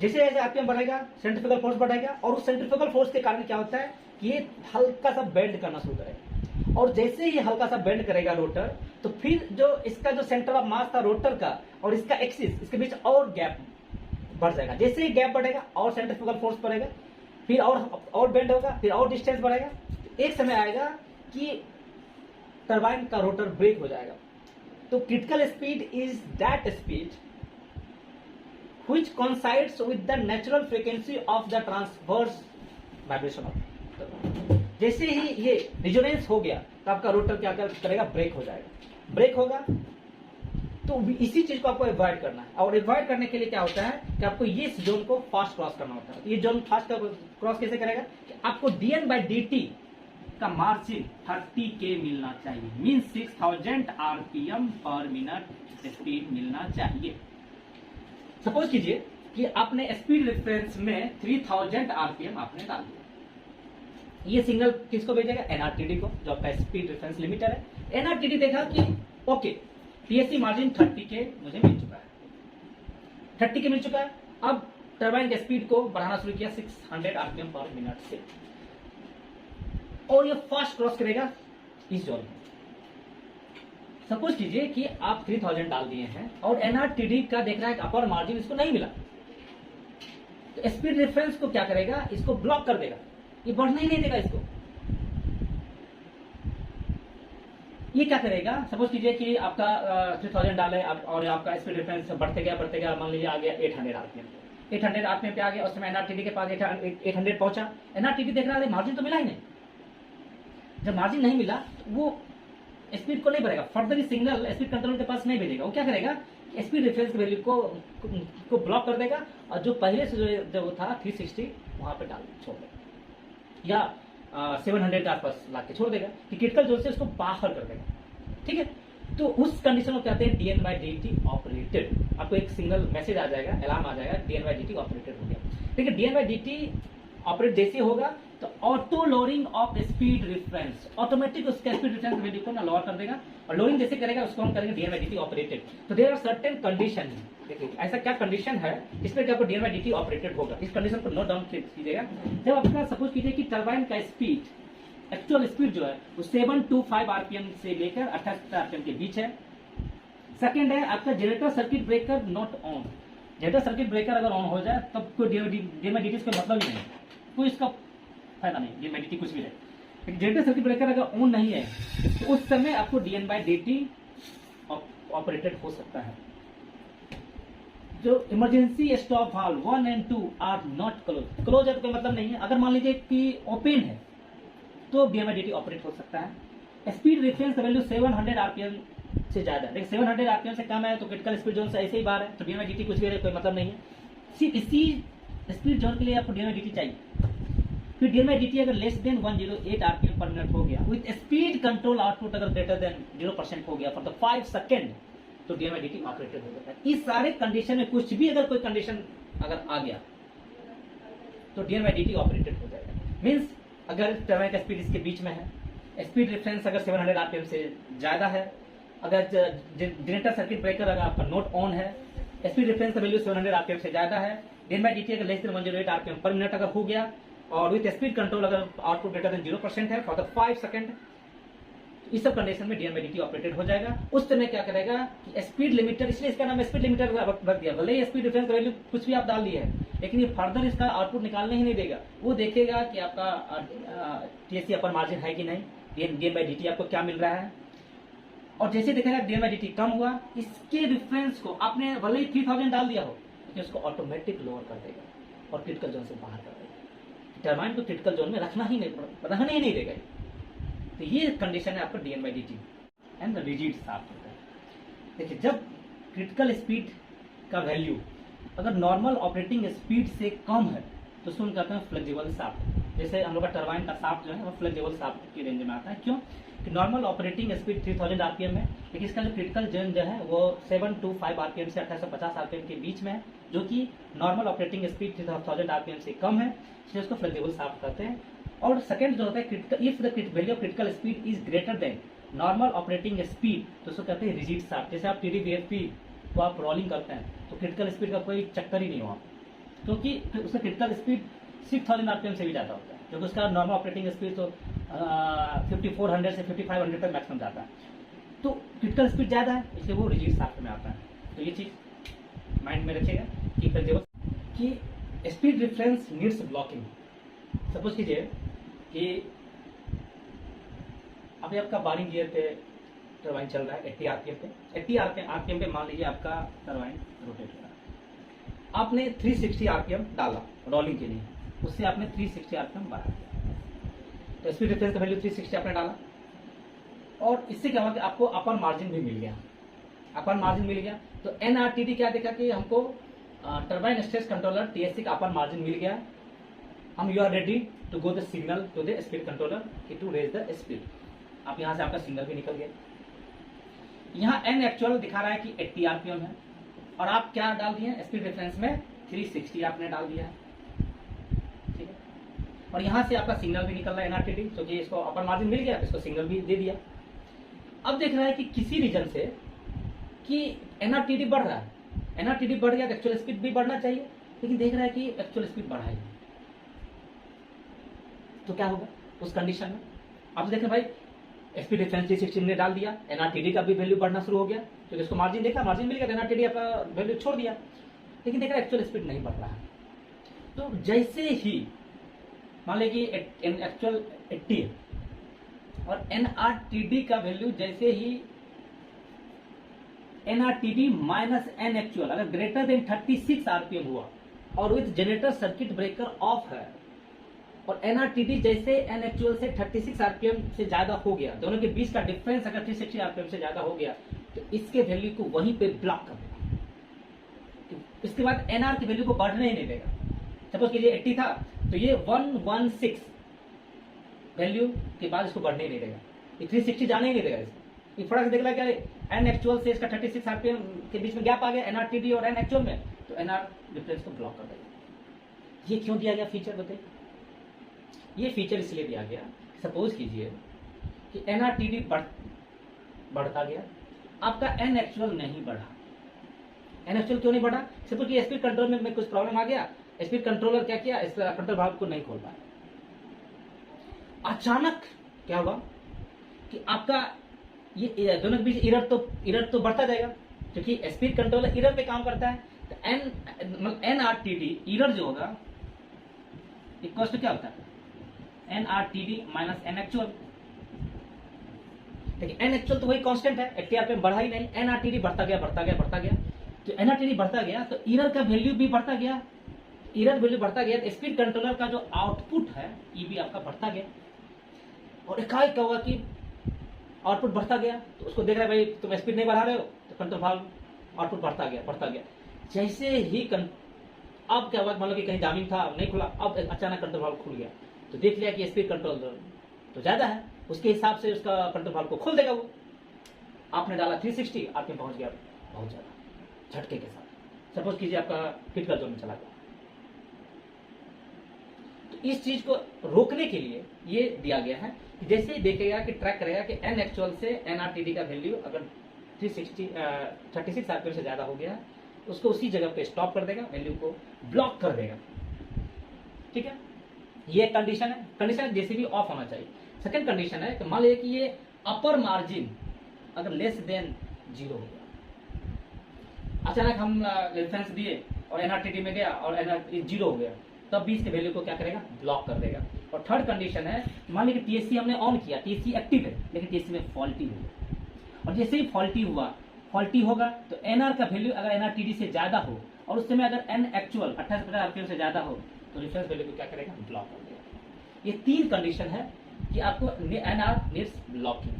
S2: जैसे जैसे आरपीएम बढ़ेगा सेंट्रीफ्यूगल फोर्स बढ़ेगा और उस सेंट्रीफ्यूगल फोर्स के कारण क्या होता है कि ये हल्का सा बेंड करना शुरू करेगा और जैसे ही हल्का सा बेंड करेगा रोटर, तो फिर जो इसका जो सेंटर ऑफ मास था रोटर का और इसका एक्सिस, इसके बीच और गैप बढ़ जाएगा। जैसे ही गैप बढ़ेगा और सेंट्रीफ्यूगल फोर्स बढ़ेगा, फिर और बेंड होगा, फिर और डिस्टेंस बढ़ेगा। एक समय आएगा कि टरबाइन का रोटर ब्रेक हो जाएगा। तो critical speed is that speed which coincides with the natural frequency of the transverse vibration of। जैसे ही ये रिजोनेंस हो गया तो आपका रोटर क्या करेगा, ब्रेक हो जाएगा। ब्रेक होगा तो इसी चीज को आपको अवॉइड करना है और अवॉइड करने के लिए क्या होता है कि आपको ये जोन को फास्ट क्रॉस करना होता है। ये जोन फास्ट क्रॉस कैसे करेगा कि आपको dn/dt का मार्जिन 30K मिलना चाहिए, mean 6000 RPM per minute speed मिलना चाहिए। सपोज कीजिए कि आपने स्पीड रेफरेंस में 3000 आरपीएम आपने डाल दिया, ये सिग्नल किसको भेजेगा, एनआरटीडी को, जो आपका स्पीड रेफरेंस लिमिटर है। एनआरटीडी देखा कि ओके टीएससी मार्जिन 30K मुझे मिल चुका है, 30K मिल चुका है। अब टरबाइन के स्पीड को बढ़ाना शुरू किया 600 आरपीएम पर मिनट से और ये फास्ट क्रॉस करेगा इस जोन में। सपोज कीजिए कि आप 3000 डाल दिए हैं और एनआरटीडी का देख रहा है कि अपर मार्जिन इसको नहीं मिला, तो स्पीड रेफरेंस को क्या करेगा, इसको ब्लॉक कर देगा, ये बढ़ने ही नहीं देगा इसको। ये क्या करेगा, सपोज कीजिए कि आपका 3000 डाले और आपका स्पीड रेफरेंस बढ़ते गया, मान लीजिए आ गया 800 आरपीएम, 800 आरपीएम पे आ गया। उस समय एनआरटीडी के पास 800 पहुंचा, एनआरटीडी देख रहा है मार्जिन तो मिला ही नहीं। जब मार्जिन नहीं मिला तो वो स्पीड को नहीं बढ़ेगा, फर्दर सिग्नल स्पीड कंट्रोलर के पास नहीं भेजेगा। वो क्या करेगा, स्पीड रेफरेंस वैल्यू को ब्लॉक कर देगा और जो पहले से जो वो था 360 वहां पे डाल छोड़ देगा या 700 के आसपास ला के छोड़ देगा कि क्रिटिकल जोन से उसको बाहर कर देगा। ठीक है, तो उस कंडीशन को कहते हैं dn/dt ऑपरेटेड। आपको एक सिग्नल मैसेज आ जाएगा, अलार्म आ जाएगा, dn/dt ऑपरेटेड हो गया। ठीक है, dn/dt ऑपरेट जैसे होगा तो auto lowering of speed reference, automatic उसका स्पीड रेफरेंस वैल्यू को ना लोअर कर देगा और लोअरिंग जैसे करेगा उसको हम करेंगे dn/dt ऑपरेटेड। तो देयर आर सर्टेन कंडीशन, देखिए ऐसा क्या कंडीशन है जिसमें कि आपको dn/dt ऑपरेटेड होगा। इस कंडीशन को नोट डाउन कीजिएगा। जब आपका सपोज कीजिए कि टरबाइन का स्पीड एक्चुअल स्पीड जो है वो 725 आरपीएम से लेकर 28 आरपीएम के बीच है। सेकंड है आपका generator circuit breaker not on, generator circuit breaker अगर ऑन हो जाए तब कोई dn/dt का मतलब ही नहीं, कोई इसका फायदा नहीं, dn/dt कुछ भी है। जनरेटर सर्किट ब्रेकर अगर ऑन नहीं है तो उस समय आपको dn/dt ऑपरेटेड हो सकता है। जो इमरजेंसी स्टॉप वाल्व 1 और 2 आर नॉट क्लोज है तो कोई मतलब नहीं है। अगर मान लीजिए कि ओपन है तो dn/dt ऑपरेट हो सकता है। स्पीड रेफरेंस वैल्यू 700 आरपीएम से ज्यादा है, लेकिन 700 आरपीएम से कम है तो क्रिटिकल स्पीड जोन से ऐसे ही बाहर है, तो dn/dt कुछ भी है कोई मतलब नहीं है। सिर्फ इसी स्पीड जोन के लिए आपको dm/dt चाहिए। फिर dm/dt अगर less than 108 RPM per minute हो गया, विथ स्पीड कंट्रोल आउटपुट अगर ग्रेटर देन 0% हो गया फॉर द 5 सेकेंड, तो dm/dt ऑपरेटेड हो जाता है। इस सारे कंडीशन में कुछ भी अगर कोई कंडीशन अगर आ गया तो dm/dt ऑपरेटेड हो जाएगा। मीन्स अगर टरबाइन का स्पीड इसके बीच में है, स्पीड रेफरेंस अगर 700 आरपीएम से ज्यादा है, अगर जनरेटर सर्किट ब्रेकर अगर आपका नोट ऑन है, स्पीड रेफरेंस का वैल्यू 700 आरपीएम से ज्यादा है, dm/dt अगर less than 108 RPM per minute अगर हो गया, और विथ स्पीड कंट्रोल अगर आउटपुट ग्रेटर देन 0% है फॉर द 5 सेकंड, इस सब कंडीशन में dm/dt ऑपरेटेड हो जाएगा। उस समय क्या करेगा कि स्पीड लिमिटर, इसलिए इसका नाम स्पीड लिमिटर रख दिया। भले ही स्पीड डिफरेंस वैल्यू कुछ भी आप डाल दिए है, लेकिन ये फर्दर इसका आउटपुट निकालने ही नहीं देगा। वो देखेगा कि आपका टीएससी अपर मार्जिन है कि नहीं, dm/dt आपको क्या मिल रहा है, और जैसे देखेगा dm/dt कम हुआ, इसके रिफरेंस को आपने भले ही 3000 डाल दिया हो, लेकिन उसको ऑटोमेटिक लोअर कर देगा और क्रिटिकल जोन से बाहर कर देगा। टरबाइन को क्रिटिकल जोन में रहने ही नहीं देगा। तो ये कंडीशन है आपका dm/dt एंड रिजिड शाफ्ट होता है। देखिए, जब क्रिटिकल स्पीड का वैल्यू अगर नॉर्मल ऑपरेटिंग स्पीड से कम है तो उसको हम कहते हैं फ्लेक्सिबल शाफ्ट। जैसे हम लोग का टरबाइन का शाफ्ट जो है वो फ्लेक्सिबल शाफ्ट की रेंज में आता है। क्यों कि नॉर्मल ऑपरेटिंग स्पीड 3000 आरपीएम है, लेकिन इसका जो क्रिटिकल जोन जो है वो 725 आरपीएम से 2850 आरपीएम के बीच में है, जो कि नॉर्मल ऑपरेटिंग स्पीड 3000 आरपीएम से कम है, इसलिए उसको फ्लेक्सिबल शाफ्ट कहते हैं। और सेकंड जो होता है critical, if the value of critical speed is greater than normal operating speed, तो उसको कहते हैं रिजिड शाफ्ट। जैसे आप TD/VFP को आप रोलिंग करते हैं तो क्रिटिकल स्पीड का कोई चक्कर ही नहीं हुआ, क्योंकि उसका क्रिटिकल स्पीड 6000 आरपीएम से भी ज्यादा होता है, क्योंकि उसका नॉर्मल ऑपरेटिंग स्पीड तो 5400 से 5500 तक मैक्सिमम जाता है। तो क्रिटिकल स्पीड ज्यादा है, इसलिए वो रिजिड शाफ्ट में आता है। तो ये चीज माइंड में रखिएगा कि speed difference needs blocking. Suppose कीजिए कि अभी आपका 12 गियर पे टरबाइन चल रहा है 80 आरपीएम पे, 80 आरपीएम पे मान लीजिए आपका टरबाइन रोटेट हो रहा है। आपने 360 आरपीएम डाला रोलिंग के लिए, उससे आपने 360 आरपीएम बढ़ा दिया, तो स्पीड डिफरेंस का वैल्यू 360 आपने डाला, और इससे क्या हुआ कि आपको अपर मार्जिन भी मिल गया। अपर मार्जिन मिल गया तो एनआरटीडी क्या देखा कि हमको टरबाइन स्ट्रेस कंट्रोलर टीएससी का अपर मार्जिन मिल गया। हम you are ready to go the signal to the speed controller to raise the speed. आप यहाँ से आपका सिग्नल भी निकल गया। यहाँ एन एक्चुअल दिखा रहा है कि 80 आरपीएम है, और आप क्या डाल दिए स्पीड रेफरेंस में 360 आपने डाल दिया है, ठीक है। और यहाँ से आपका सिग्नल भी निकल रहा है एनआरटीडी, क्योंकि इसको अपर मार्जिन मिल गया, इसको सिग्नल भी दे दिया। अब देख रहा है कि किसी रीजन से कि एनआरटीडी बढ़ रहा है, एनआरटीडी बढ़ गया तो एक्चुअल स्पीड भी बढ़ना चाहिए, लेकिन देख रहा है कि एक्चुअल स्पीड बढ़ा है। तो क्या होगा उस कंडीशन में? आप देखें भाई, स्पीड डिफरेंस 360 ने डाल दिया, एनआरटीडी का भी वैल्यू बढ़ना शुरू हो गया, क्योंकि इसको मार्जिन देखा, मार्जिन मिल गया, एनआरटीडी आपका वैल्यू छोड़ दिया, लेकिन देख रहा है एक्चुअल स्पीड नहीं बढ़ रहा है। तो जैसे ही मान लें कि एक्चुअल 80 है और एनआरटीडी का वैल्यू जैसे ही एनआरटीडी माइनस एन एक्चुअल अगर ग्रेटर देन 36 आरपीएम हुआ और with generator circuit breaker of है, और एनआरटीडी जैसे एन एक्चुअल से 36 आरपीएम से ज्यादा हो गया, दोनों के बीच का डिफरेंस अगर 360 आरपीएम से ज्यादा हो गया, तो इसके वैल्यू को वहीं पे ब्लॉक कर देगा। इसके बाद एनआर की वैल्यू को बढ़ने ही नहीं देगा। सपोज कीजिए 80 था, तो ये 116 वैल्यू के बाद इसको बढ़ने ही नहीं देगा, ये 360 जाने ही नहीं देगा। इसको ये फड़ा से देख रहा है क्या एन एक्चुअल से इसका 36 आरपीएम के बीच में गैप आ गया एनआरटीडी और एन एक्चुअल में, तो एनआर डिफरेंस को ब्लॉक कर देगा। ये क्यों दिया गया फीचर बताइए? ये फीचर इसलिए दिया गया, सपोज कीजिए कि एनआरटीडी बढ़ता गया, आपका एन एक्चुअल नहीं बढ़ा। एन एक्चुअल क्यों नहीं बढ़ा? सपोज कि स्पीड कंट्रोल में कुछ प्रॉब्लम आ गया, स्पीड कंट्रोलर क्या किया, इस कंट्रोल भाग को नहीं खोल पाया। अचानक क्या हुआ कि आपका ये दोनों के बीच इरर तो बढ़ता जाएगा, क्योंकि स्पीड कंट्रोलर इरर पे काम करता है। तो एनआरटीडी इरर जो होगा इक्वल टू क्या होता है, एनआरटीडी माइनस एन एक्चुअल। देखिए एन एक्चुअल तो वही कांस्टेंट है, 80 आरपीएम बढ़ा ही नहीं, एनआरटीडी बढ़ता गया। तो एनआरटीडी बढ़ता गया तो इरर का वैल्यू भी बढ़ता गया, तो स्पीड कंट्रोलर का जो आउटपुट है ये भी आपका बढ़ता गया। और एकाएक क्या हुआ कि आउटपुट बढ़ता गया, तो उसको देख रहा है भाई तुम स्पीड नहीं बढ़ा रहे हो, तो कंट्रोल भाग आउटपुट बढ़ता गया। जैसे ही अब क्या हुआ, मान लो कि कहीं जामिन था नहीं खुला, अब अचानक कंट्रोल वाल्व खुल गया, तो देख लिया कि स्पीड कंट्रोल तो ज्यादा है, उसके हिसाब से उसका कंट्रोल वाल्व को खोल देगा वो। आपने डाला 360, आरपीएम पहुंच गया बहुत ज्यादा झटके के साथ, सपोज कीजिए आपका क्रिटिकल जोन में चला गया। तो इस चीज को रोकने के लिए ये दिया गया है कि जैसे ही देखेगा कि ट्रैक करेगा कि एन एक्चुअल से एनआरटीडी का वैल्यू अगर 36 आरपीएम से ज्यादा हो गया, उसको उसी जगह पे स्टॉप कर देगा, वैल्यू को ब्लॉक कर देगा। ठीक है, ये कंडीशन है। कंडीशन जैसे भी ऑफ होना चाहिए। सेकंड कंडीशन है कि मान लीजिए कि ये अपर मार्जिन अगर लेस देन 0 हो गया, अचानक हम रेफरेंस दिए और एनआरटीडी में गया और एनआरटीडी 0 हो गया, तब भी इसके वैल्यू को क्या करेगा, ब्लॉक कर देगा। और थर्ड कंडीशन है, मान लीजिए टीएससी हमने ऑन किया, टीएससी एक्टिव है लेकिन टीएससी में फॉल्टी हो गया, और जैसे ही फॉल्टी होगा तो एनआर का वैल्यू अगर एनआरटीडी से ज्यादा हो और उस समय अगर एन एक्चुअल 2850 आरपीएम से ज्यादा हो तो रेफरेंस वैल्यू को क्या करेगा, ब्लॉक कर देगा। ये 3 कंडीशन है कि आपको एनआर नीड्स ब्लॉकिंग।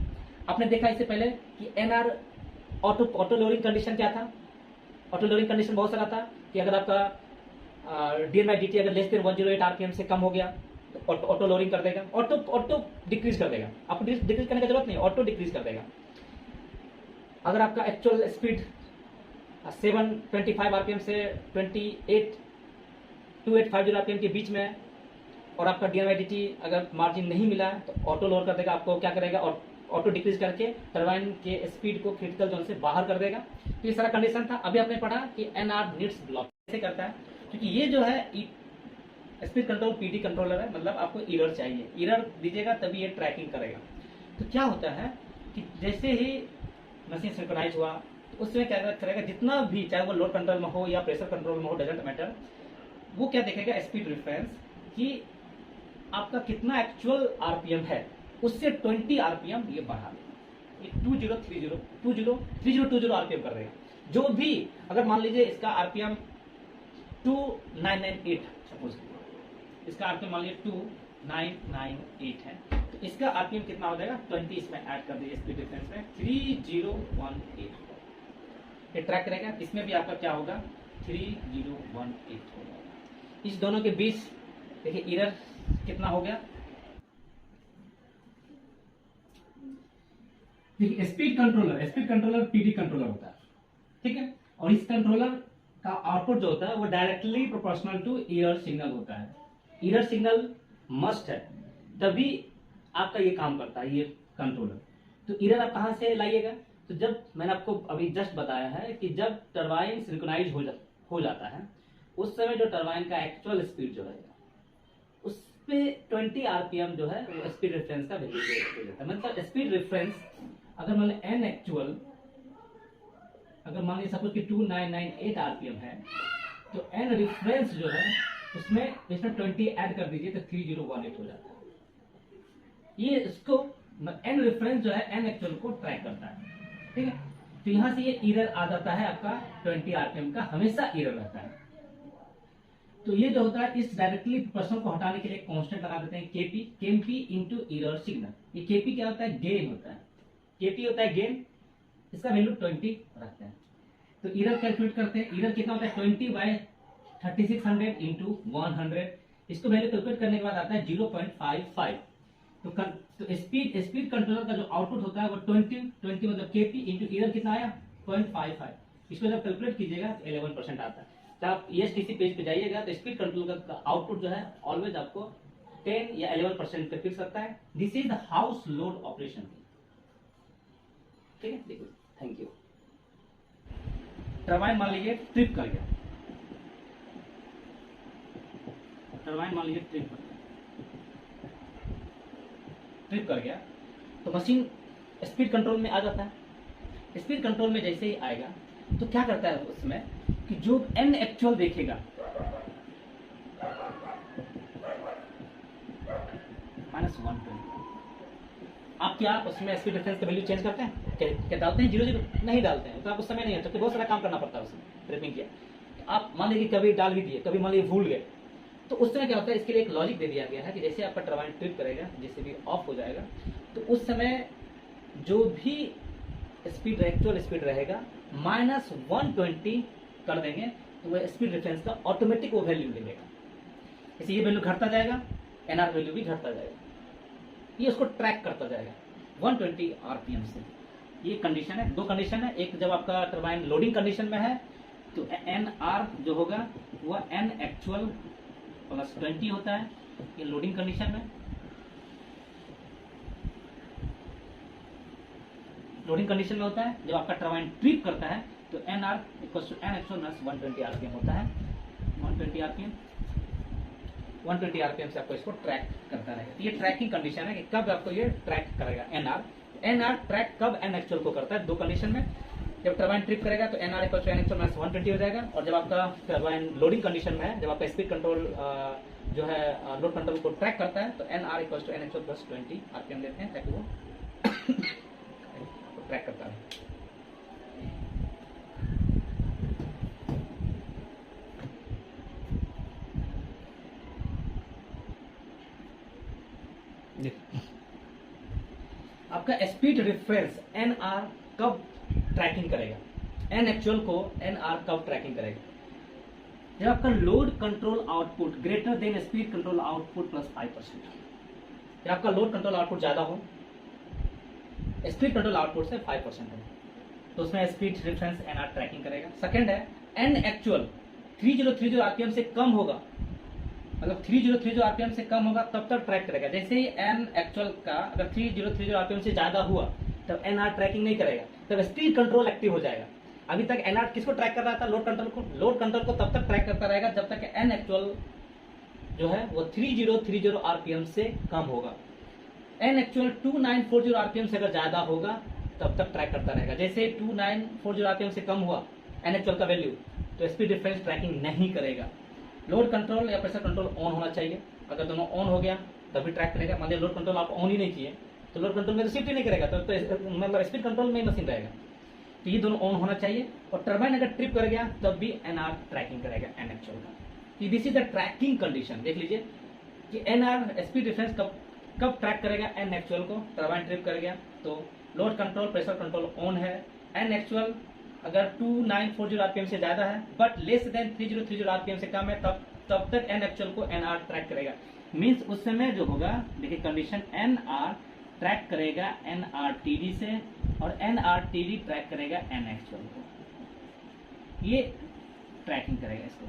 S2: आपने देखा इससे पहले कि एनआर ऑटो लोडिंग कंडीशन क्या था, ऑटो लोडिंग कंडीशन बहुत सारा था कि अगर आपका डीएनआईडीटी अगर लेस देन 108 आरपीएम से कम हो गया तो ऑटो लोडिंग कर देगा, ऑटो डिक्रीज कर देगा, आपको डिक्रीज करने की जरूरत नहीं, ऑटो डिक्रीज कर देगा। अगर आपका एक्चुअल स्पीड 725 आरपीएम से 2850 आरपीएम के बीच में है और आपका डीएनआईडीटी अगर मार्जिन नहीं मिला है तो ऑटो लोअर कर देगा, आपको क्या करेगा, ऑटो डिक्रीज करके टरबाइन के स्पीड को क्रिटिकल जोन से बाहर कर देगा। तो ये सारा कंडीशन था। अभी आपने पढ़ा कि एनआर नीड्स ब्लॉक कैसे करता है, क्योंकि ये जो है स्पीड कंट्रोल पीडी कंट्रोलर है, मतलब आपको एरर चाहिए, एरर दीजिएगा तभी ये ट्रैकिंग करेगा। तो क्या होता है कि जैसे ही मशीन सिंक्रोनाइज हुआ तो उसमें क्या करेगा, जितना भी चाहे वो लोड कंट्रोल में हो या प्रेशर कंट्रोल में हो, डजंट मैटर, वो क्या देखेगा, स्पीड रेफरेंस कि आपका कितना एक्चुअल आरपीएम है, उससे 20 आरपीएम ये बढ़ा देगा, ये 2030 आरपीएम कर देगा। जो भी अगर मान लीजिए इसका आरपीएम 2998 सपोज, इसका आरपीएम मान लीजिए 2998 है, तो इसका आरपीएम कितना हो जाएगा, 20 इसमें ऐड कर दीजिए स्पीड डिफरेंस में, 3018 ये ट्रैक करेगा। इसमें भी आपका क्या होगा, 3018 हो जाएगा। इस दोनों के बीच देखिए एरर कितना हो गया। देखिए स्पीड कंट्रोलर पीडी कंट्रोलर होता है, ठीक है, और इस कंट्रोलर का आउटपुट जो होता है वो directly proportional to error signal होता है। एरर सिग्नल मस्ट है, तभी आपका ये काम करता है ये कंट्रोलर। तो एरर आप कहां से लाइएगा, तो जब मैंने आपको अभी जस्ट बताया है कि जब टरबाइन सिंक्रोनाइज हो जाता है उस समय जो टरबाइन का एक्चुअल स्पीड जो रहेगा उस पे 20 आरपीएम जो है वो स्पीड रेफरेंस का वैल्यू हो जाता है। मतलब स्पीड रेफरेंस अगर मान लीजिए एन एक्चुअल अगर मान लीजिए सपोज कि 2998 आरपीएम है, तो एन रेफरेंस जो है उसमें 20 ऐड कर दीजिए तो 3018 हो जाता है। ये इसको एन रेफरेंस जो है एन एक्चुअल को ट्रैक करता है, ठीक है। तो यहां से ये एरर आ जाता है आपका 20 आरपीएम का, हमेशा एरर रहता है। तो ये जो होता है इस डायरेक्टली प्रोपोर्शनल को हटाने के लिए कांस्टेंट लगा देते हैं केपी इनटू एरर सिग्नल। ये केपी क्या होता है, गेन होता है, केपी होता है गेन, इसका वैल्यू 20 रखते हैं। तो एरर कैलकुलेट करते हैं, एरर कितना होता है 20/3600 इंटू 100, इसको वैल्यू कैलकुलेट करने के बाद आता है 0.55। तो स्पीड कंट्रोलर का जो आउटपुट होता है वो 20 मतलब केपी इंटू एरर कितना आया 0.55, इसको जब कैलकुलेट कीजिएगा तो 11% आता है। तो आप ESTC पेज पे जाइएगा तो स्पीड कंट्रोलर का आउटपुट जो है ऑलवेज आपको 10 या 11% पे फिक्स सकता है। This is the house load operation, ठीक है। देखो, थैंक यू। टरबाइन मान लीजिए ट्रिप कर गया, ट्रिप कर गया तो मशीन स्पीड कंट्रोल में आ जाता है। स्पीड कंट्रोल में जैसे ही आएगा तो क्या करता है उसमें कि जो एन एक्चुअल देखेगा -120, आप क्या उसमें स्पीड डिफरेंस का वैल्यू चेंज करते हैं, क्या डालते हैं 0 नहीं डालते हैं, तो आप उस समय नहीं है, तो बहुत सारा काम करना पड़ता है उसमें ट्रिपिंग किया। तो आप मान लीजिए कभी डाल भी दिए, कभी मान लीजिए भूल गए, तो उस समय क्या होता है, इसके लिए एक लॉजिक दे दिया गया है कि जैसे आपका टरबाइन ट्रिप करेगा, जैसे भी ऑफ हो जाएगा, तो उस समय जो भी स्पीड एक्चुअल स्पीड रहेगा -120 कर देंगे, तो वह स्पीड डिफरेंस का ऑटोमेटिक वो वैल्यू ले लेगा। जैसे ये वैल्यू घटता जाएगा, एनआर वैल्यू भी घटता जाएगा, ये उसको ट्रैक करता जाएगा 120 आरपीएम से। ये कंडीशन है, दो कंडीशन है। एक जब आपका टरबाइन लोडिंग कंडीशन में है तो एन आर जो होगा वह एन एक्चुअल प्लस 20 होता है, ये लोडिंग कंडीशन में। लोडिंग कंडीशन में होता है जब आपका टरबाइन ट्रिप करता है तो N R equal to N actual plus 120 RPM होता है। 120 आरपीएम से आपको इसको ट्रैक करता रहेगा। ये ट्रैकिंग कंडीशन है कि कब आपको ये ट्रैक करेगा एनआर। एनआर ट्रैक कब एन एक्चुअल को करता है, दो कंडीशन में। जब टरबाइन ट्रिप करेगा तो NR equal to N actual minus 120 हो जाएगा, और जब आपका टरबाइन लोडिंग कंडीशन में है, जब आपका स्पीड कंट्रोल जो है लोड कंट्रोल को ट्रैक करता है तो NR equal to N actual plus 20 RPM लेते हैं ताकि वो ट्रैक करता है। आपका स्पीड डिफरेंस एन आर कब ट्रैकिंग करेगा, एन एक्चुअल को एन आर कब ट्रैकिंग करेगा, जब आपका load control output greater than speed control output plus 5%। जब आपका लोड कंट्रोल आउटपुट ज्यादा हो, स्पीड कंट्रोल आउटपुट से 5% हो, तो उसमें speed difference N R tracking करेगा। सेकेंड है एन एक्चुअल 3030 आरपीएम से कम होगा, मतलब 3030 आरपीएम से कम होगा तब तक ट्रैक करेगा। जैसे ही एन एक्चुअल का अगर 3030 आरपीएम से ज्यादा हुआ तब एनआर ट्रैकिंग नहीं करेगा, तब स्पीड कंट्रोल एक्टिव हो जाएगा। अभी तक एनआर किसको ट्रैक कर रहा था, लोड कंट्रोल को। लोड कंट्रोल को तब तक ट्रैक करता रहेगा जब तक एन एक्चुअल जो है वो 3030 आरपीएम से कम होगा। एन एक्चुअल 2940 आरपीएम से अगर ज्यादा होगा तब तक ट्रैक करता रहेगा। जैसे 2940 आरपीएम से कम हुआ एन एक्चुअल का वैल्यू तो स्पीड डिफरेंस ट्रैकिंग नहीं करेगा। लोड कंट्रोल या प्रेशर कंट्रोल ऑन होना चाहिए, अगर दोनों ऑन हो गया तभी ट्रैक करेगा। मान लीजिए लोड कंट्रोल आप ऑन ही नहीं किए तो लोड कंट्रोल में तो शिफ्ट ही नहीं करेगा, तो मतलब स्पीड कंट्रोल में ही मशीन रहेगा। तो ये दोनों ऑन होना चाहिए, और टरबाइन अगर ट्रिप कर गया तब भी एनआर ट्रैकिंग करेगा एन एक्चुअल का। This is the tracking condition. देख लीजिए कि एनआर स्पीड डिफरेंस कब ट्रैक करेगा, एन एक्चुअल को। टरबाइन ट्रिप कर गया तो load control pressure control on है, एन एक्चुअल अगर 2940 आरपीएम से ज्यादा है बट लेस देन 3030 आरपीएम से कम है तब तक एन एक्चुअल को एनआर ट्रैक करेगा। मींस उस समय जो होगा, देखिए कंडीशन एनआर ट्रैक करेगा एनआरटीडी से और एनआरटीडी ट्रैक करेगा एन एक्चुअल को। ये ट्रैकिंग करेगा इसको।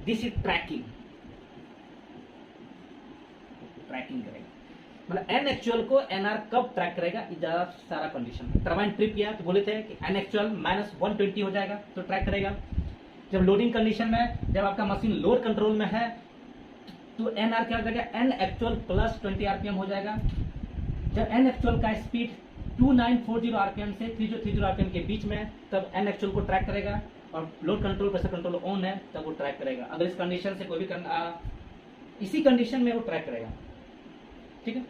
S2: दिस इज ट्रैकिंग करेगा, मतलब एन एक्चुअल को एनआर कब ट्रैक करेगा, ज्यादा सारा कंडीशन। टरबाइन ट्रिप किया तो बोले थे कि एन एक्चुअल माइनस 120 हो जाएगा तो ट्रैक करेगा। जब लोडिंग कंडीशन में, जब आपका मशीन लोड कंट्रोल में है तो एनआर क्या हो जाएगा, एन एक्चुअल प्लस 20 आरपीएम हो जाएगा। जब एन एक्चुअल का स्पीड 2940 आरपीएम से 3030 आरपीएम के बीच में है तब एन एक्चुअल को ट्रैक करेगा, और load control pressure control on है तब वो ट्रैक करेगा। अगर इस कंडीशन से कोई भी इसी कंडीशन में वो ट्रैक करेगा। ठीक है,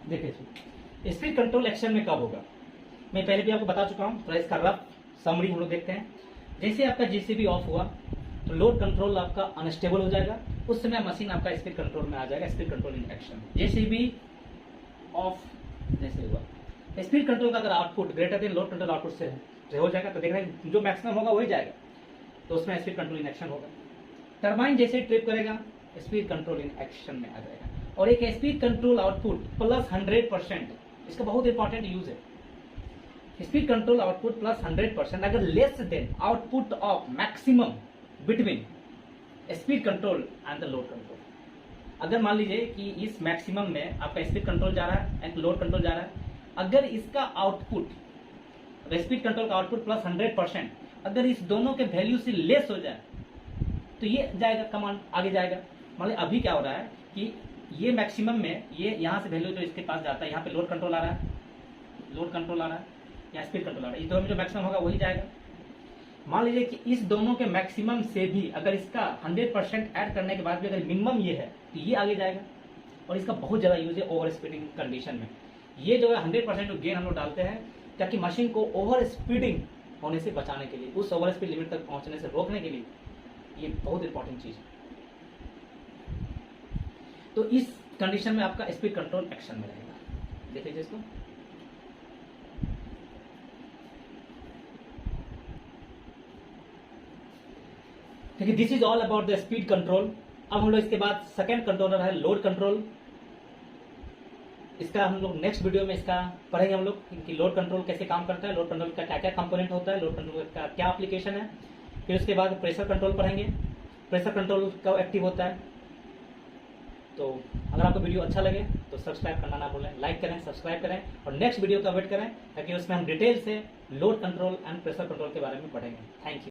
S2: देखिए स्पीड कंट्रोल एक्शन में कब होगा, मैं पहले भी आपको बता चुका हूं, थोड़ा इसका रफ समरी हम लोग देखते हैं। जैसे आपका जेसीबी ऑफ हुआ तो लोड कंट्रोल आपका अनस्टेबल हो जाएगा, उस समय मशीन आपका स्पीड कंट्रोल में आ जाएगा, speed control in action. JCB of जैसे हुआ, स्पीड कंट्रोल का अगर output greater then load control output से हो जाएगा तो देख रहे हैं जो मैक्सिमम होगा वही जाएगा, तो उसमें स्पीड कंट्रोल इन एक्शन होगा। टरबाइन जैसे ट्रिप करेगा स्पीड कंट्रोल इन एक्शन में आ जाएगा। और एक स्पीड कंट्रोल आउटपुट प्लस 100%, इसका बहुत इंपॉर्टेंट यूज है। स्पीड कंट्रोल आउटपुट प्लस 100% अगर less than output of maximum between speed control and the load control. अगर मान लीजिए कि इस मैक्सिमम में आपका स्पीड कंट्रोल जा रहा है एंड लोड कंट्रोल जा रहा है, अगर इसका आउटपुट स्पीड कंट्रोल का आउटपुट प्लस 100% अगर इस दोनों के वैल्यू से लेस हो जाए तो ये जाएगा कमांड आगे जाएगा। मान लीजिए अभी क्या हो रहा है कि ये मैक्सिमम में ये यहाँ से वैल्यू जो इसके पास जाता है, यहाँ पे लोड कंट्रोल आ रहा है, लोड कंट्रोल आ रहा है या स्पीड कंट्रोल आ रहा है, इस दोनों में जो मैक्सिमम होगा वही जाएगा। मान लीजिए कि इस दोनों के मैक्सिमम से भी अगर इसका 100% ऐड करने के बाद भी अगर मिनिमम ये है तो ये आगे जाएगा। और इसका बहुत ज्यादा यूज है ओवर स्पीडिंग कंडीशन में। ये जो है 100% जो गेन हम लोग डालते हैं ताकि मशीन को ओवर स्पीडिंग होने से बचाने के लिए, उस ओवर स्पीड लिमिट तक पहुंचने से रोकने के लिए, ये बहुत इंपॉर्टेंट चीज है। तो इस कंडीशन में आपका स्पीड कंट्रोल एक्शन में रहेगा। देख लीजिए इसको, देखिए this is all about the speed control. अब हम लोग इसके बाद सेकेंड कंट्रोलर है लोड कंट्रोल। इसका हम लोग नेक्स्ट वीडियो में इसका पढ़ेंगे हम लोग कि लोड कंट्रोल कैसे काम करता है, लोड कंट्रोल का क्या क्या कंपोनेंट होता है, लोड कंट्रोल का क्या एप्लीकेशन है। फिर उसके बाद प्रेशर कंट्रोल पढ़ेंगे, प्रेशर कंट्रोल कब एक्टिव होता है। तो अगर आपको वीडियो अच्छा लगे तो सब्सक्राइब करना ना भूलें, लाइक करें, सब्सक्राइब करें और नेक्स्ट वीडियो का वेट करें ताकि उसमें हम डिटेल से load control and pressure control के बारे में पढ़ेंगे। Thank you.